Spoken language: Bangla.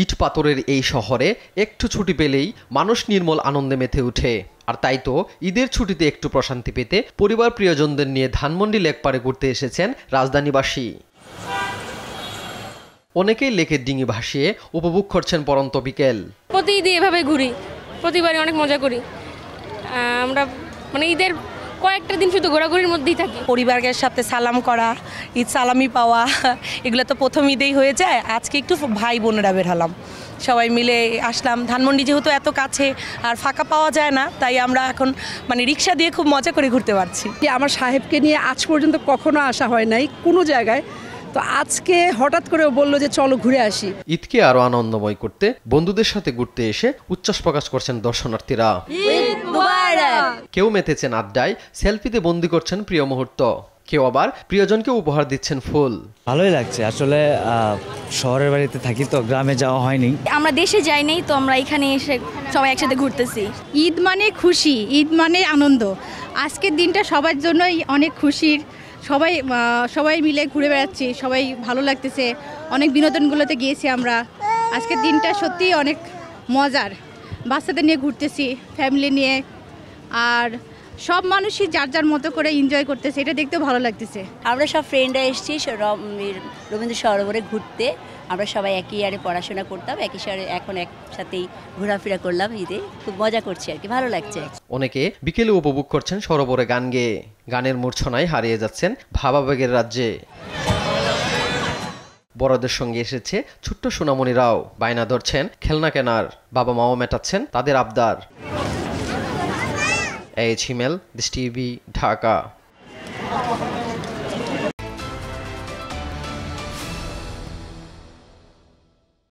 ইট পাথরের এই শহরে একটু ছুটি পেলেই মানুষ নির্মল আনন্দে মেতে ওঠে। আর তাই তো ঈদের ছুটিতে একটু প্রশান্তি পেতে পরিবার প্রিয়জনদের নিয়ে ধানমন্ডি লেক পাড়ে ঘুরতে এসেছেন রাজধানীবাসী। অনেকেই লেকের ডিঙি ভাসিয়ে উপভোগ করছেন পড়ন্ত বিকেল। প্রতিদিন এভাবে ঘুরি, প্রতিবারই অনেক মজা করি। আমরা ঈদের কয়েকটা দিন শুধু ঘোরাঘুরির মধ্যেই থাকি। পরিবারের সাথে সালাম করা, ঈদ সালামি পাওয়া, এগুলো তো প্রথম ঈদেই হয়ে যায়। আজকে একটু ভাই বোনেরা বের হলাম, সবাই মিলে আসলাম। ধানমন্ডি যেহেতু এত কাছে আর ফাঁকা পাওয়া যায় না, তাই আমরা এখন রিক্সা দিয়ে খুব মজা করে ঘুরতে পারছি। আমার সাহেবকে নিয়ে আজ পর্যন্ত কখনো আসা হয় নাই কোনো জায়গায়, তো আজকে হঠাৎ করে বললো যে চলো ঘুরে আসি। ঈদকে আরো আনন্দময় করতে বন্ধুদের সাথে ঘুরতে এসে উচ্ছ্বাস প্রকাশ করছেন দর্শনার্থীরা। কেউ মেতেছেন আড্ডায়, সেলফিতে বন্দি করছেন প্রিয় মুহূর্ত, কেউ আবার প্রিয়জনকে উপহার দিচ্ছেন ফুল। ভালোই লাগছে আসলে, শহরের বাড়িতে থাকি তো গ্রামে যাওয়া হয়নি। আমরা দেশে যাই নাই, তো আমরা এখানে এসে সবাই একসাথে ঘুরতেছি। ঈদ মানে খুশি, ঈদ মানে আনন্দ। আজকের দিনটা সবার জন্যই অনেক খুশির। সবাই মিলে ঘুরে বেড়াচ্ছি, সবাই ভালো লাগতেছে। অনেক বিনোদনগুলোতে গিয়েছি আমরা। আজকের দিনটা সত্যিই অনেক মজার। বাচ্চাদের নিয়ে ঘুরতেছি, ফ্যামিলি নিয়ে, আর সব মানুষই যার যার মতো করে এনজয় করতেছে, এটা দেখতেও ভালো লাগতেছে। আমরা সব ফ্রেন্ডরা এসেছি রবীন্দ্র সরোবরে ঘুরতে। আমরা সবাই একই ইয়ারে পড়াশোনা করতাম, একই সাথে এখন একসাথেই ঘোরাফেরা করলাম। ঈদে খুব মজা করছি আর কি, ভালো লাগছে। অনেকে বিকেলে উপভোগ করছেন সরোবরে গান গেয়ে, গানের মূর্ছনায় হারিয়ে যাচ্ছেন ভাবাবেগের রাজ্যে। বড়দের সঙ্গে এসেছে ছোট্ট সোনামণিরাও, বায়না ধরছেন খেলনা কেনার, বাবা মাও মেটাচ্ছেন তাদের আবদার। এই ঝিমেল, দিস টিভি, ঢাকা।